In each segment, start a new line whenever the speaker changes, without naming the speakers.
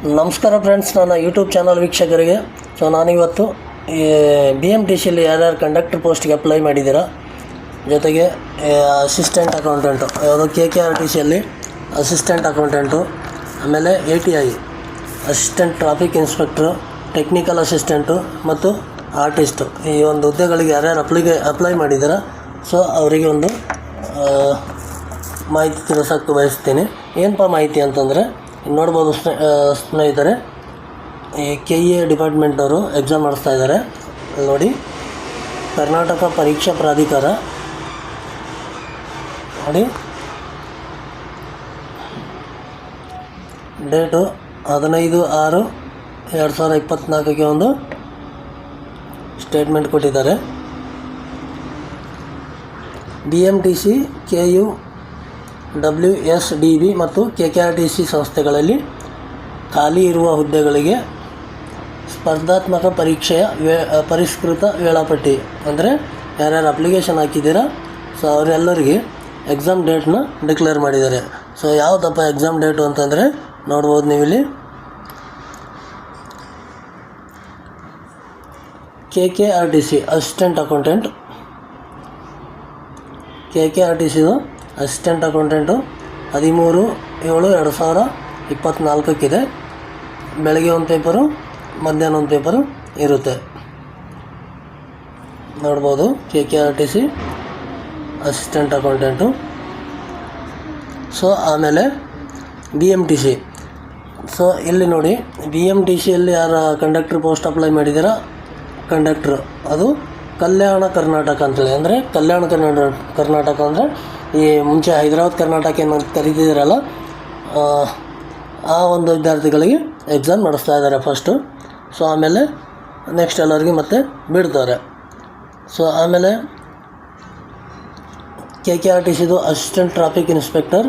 ನಮಸ್ಕಾರ ಫ್ರೆಂಡ್ಸ್, ನನ್ನ YouTube channel ವೀಕ್ಷಕರಿಗೆ. ನಾನಿವತ್ತು BMTCಯಲ್ಲಿ ಯಾರ್ಯಾರು ಕಂಡಕ್ಟರ್ ಪೋಸ್ಟ್ಗೆ ಅಪ್ಲೈ ಮಾಡಿದ್ದೀರಾ, ಜೊತೆಗೆ ಅಸಿಸ್ಟೆಂಟ್ ಅಕೌಂಟೆಂಟು ಯಾವುದು KKRTCಯಲ್ಲಿ ಅಸಿಸ್ಟೆಂಟ್ ಅಕೌಂಟೆಂಟು, ಆಮೇಲೆ ATI assistant traffic inspector, technical assistant ಮತ್ತು ಆರ್ಟಿಸ್ಟು, ಈ ಒಂದು ಹುದ್ದೆಗಳಿಗೆ ಯಾರ್ಯಾರು ಅಪ್ಲೈ ಮಾಡಿದ್ದೀರಾ ಅವರಿಗೆ ಒಂದು ಮಾಹಿತಿ ತಿಳಿಸೋಕ್ಕೆ ಬಯಸ್ತೀನಿ. ಏನಪ್ಪ ಮಾಹಿತಿ ಅಂತಂದರೆ, ನೋಡ್ಬೋದು ಸ್ನೇಹಿತರೆ, ಈ KEA ಡಿಪಾರ್ಟ್ಮೆಂಟವರು ಎಕ್ಸಾಮ್ ನಡೆಸ್ತಾ ಇದ್ದಾರೆ. ನೋಡಿ, ಕರ್ನಾಟಕ ಪರೀಕ್ಷಾ ಪ್ರಾಧಿಕಾರ ನೋಡಿ, ಡೇಟು 15/6/2024 ಒಂದು ಸ್ಟೇಟ್ಮೆಂಟ್ ಕೊಟ್ಟಿದ್ದಾರೆ. BMTC, KU, WSDB ಮತ್ತು KKRTC ಸಂಸ್ಥೆಗಳಲ್ಲಿ ಖಾಲಿ ಇರುವ ಹುದ್ದೆಗಳಿಗೆ ಸ್ಪರ್ಧಾತ್ಮಕ ಪರೀಕ್ಷೆಯ ಪರಿಷ್ಕೃತ ವೇಳಾಪಟ್ಟಿ, ಅಂದರೆ ಯಾರ್ಯಾರು ಅಪ್ಲಿಕೇಶನ್ ಹಾಕಿದ್ದೀರಾ ಅವರೆಲ್ಲರಿಗೆ ಎಕ್ಸಾಮ್ ಡೇಟ್ನ ಡಿಕ್ಲೇರ್ ಮಾಡಿದ್ದಾರೆ. ಯಾವುದಪ್ಪ ಎಕ್ಸಾಮ್ ಡೇಟು ಅಂತಂದರೆ, ನೋಡ್ಬೋದು ನೀವಿಲ್ಲಿ KKRTC ಅಸಿಸ್ಟೆಂಟ್ ಅಕೌಂಟೆಂಟ್, KKRTCದು ಅಸಿಸ್ಟೆಂಟ್ ಅಕೌಂಟೆಂಟು 13/7/2024 ಬೆಳಗ್ಗೆ ಒಂದು ಪೇಪರು, ಮಧ್ಯಾಹ್ನ ಒಂದು ಪೇಪರು ಇರುತ್ತೆ. ನೋಡ್ಬೋದು KKRTC ಅಸಿಸ್ಟೆಂಟ್ ಅಕೌಂಟೆಂಟು. ಆಮೇಲೆ BMTC. ಇಲ್ಲಿ ನೋಡಿ, BMTCಯಲ್ಲಿ ಯಾರು ಕಂಡಕ್ಟ್ರ್ ಪೋಸ್ಟ್ ಅಪ್ಲೈ ಮಾಡಿದ್ದೀರಾ, ಕಂಡಕ್ಟ್ರು ಅದು ಕಲ್ಯಾಣ ಕರ್ನಾಟಕ ಅಂತೇಳಿ, ಅಂದರೆ ಕಲ್ಯಾಣ ಕರ್ನಾಟಕ ಅಂದರೆ ಈ ಮುಂಚೆ ಹೈದರಾಬಾದ್ ಕರ್ನಾಟಕ ಏನು ಕರೀತಿದ್ದೀರಲ್ಲ, ಆ ಒಂದು ವಿದ್ಯಾರ್ಥಿಗಳಿಗೆ ಎಕ್ಸಾಮ್ ನಡೆಸ್ತಾ ಇದ್ದಾರೆ ಫಸ್ಟು. ಆಮೇಲೆ ನೆಕ್ಸ್ಟ್ ಎಲ್ಲರಿಗೆ ಮತ್ತೆ ಬಿಡ್ತಾರೆ. ಆಮೇಲೆ KKRTCದು assistant traffic inspector,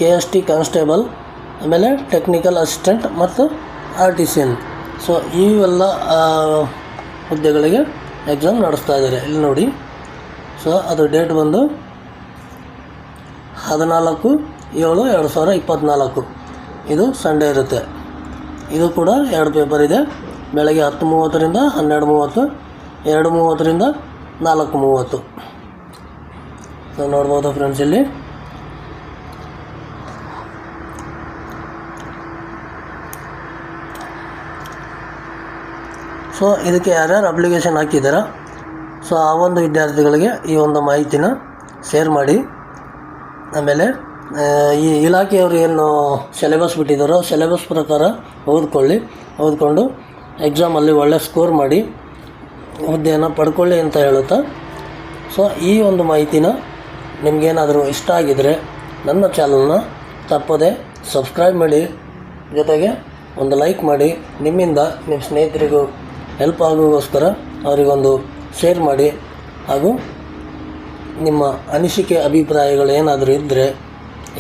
KST constable, ಆಮೇಲೆ ಟೆಕ್ನಿಕಲ್ ಅಸಿಸ್ಟೆಂಟ್ ಮತ್ತು RTCN. ಇವೆಲ್ಲ ಹುದ್ದೆಗಳಿಗೆ ಎಕ್ಸಾಮ್ ನಡೆಸ್ತಾ ಇದ್ದಾರೆ. ಇಲ್ಲಿ ನೋಡಿ, ಅದು ಡೇಟ್ ಬಂದು 14/7/2024, ಇದು ಸಂಡೇ ಇರುತ್ತೆ. ಇದು ಕೂಡ 2 ಪೇಪರ್ ಇದೆ, ಬೆಳಗ್ಗೆ 10:30ರಿಂದ 12:30, 2:30ರಿಂದ 4:30. ನೋಡ್ಬೋದು ಫ್ರೆಂಡ್ಸ್ ಇಲ್ಲಿ. ಇದಕ್ಕೆ ಯಾರ್ಯಾರು ಅಪ್ಲಿಕೇಶನ್ ಹಾಕಿದ್ದೀರಾ ಆ ಒಂದು ವಿದ್ಯಾರ್ಥಿಗಳಿಗೆ ಈ ಒಂದು ಮಾಹಿತಿನ ಶೇರ್ ಮಾಡಿ. ಆಮೇಲೆ ಈ ಇಲಾಖೆಯವರು ಏನು ಸಿಲೆಬಸ್ ಬಿಟ್ಟಿದ್ದಾರೋ ಸಿಲೆಬಸ್ ಪ್ರಕಾರ ಓದ್ಕೊಂಡು ಎಕ್ಸಾಮಲ್ಲಿ ಒಳ್ಳೆ ಸ್ಕೋರ್ ಮಾಡಿ ಹುದ್ದೆಯನ್ನು ಪಡ್ಕೊಳ್ಳಿ ಅಂತ ಹೇಳುತ್ತಾ, ಈ ಒಂದು ಮಾಹಿತಿನ ನಿಮಗೇನಾದರೂ ಇಷ್ಟ ಆಗಿದರೆ ನನ್ನ ಚಾನಲ್ನ ತಪ್ಪದೆ ಸಬ್ಸ್ಕ್ರೈಬ್ ಮಾಡಿ, ಜೊತೆಗೆ ಒಂದು ಲೈಕ್ ಮಾಡಿ. ನಿಮ್ಮಿಂದ ನಿಮ್ಮ ಸ್ನೇಹಿತರಿಗೂ ಹೆಲ್ಪ್ ಆಗೋಗೋಸ್ಕರ ಅವರಿಗೊಂದು ಶೇರ್ ಮಾಡಿ. ಹಾಗೂ ನಿಮ್ಮ ಅನಿಸಿಕೆ ಅಭಿಪ್ರಾಯಗಳು ಏನಾದರೂ ಇದ್ದರೆ,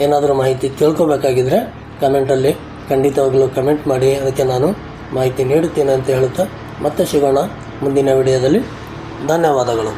ಏನಾದರೂ ಮಾಹಿತಿ ತಿಳ್ಕೊಬೇಕಾಗಿದ್ದರೆ ಕಮೆಂಟಲ್ಲಿ ಖಂಡಿತವಾಗಲೂ ಕಮೆಂಟ್ ಮಾಡಿ, ಅದಕ್ಕೆ ನಾನು ಮಾಹಿತಿ ನೀಡುತ್ತೇನೆ ಅಂತ ಹೇಳುತ್ತಾ ಮತ್ತೆ ಸಿಗೋಣ ಮುಂದಿನ ವಿಡಿಯೋದಲ್ಲಿ. ಧನ್ಯವಾದಗಳು.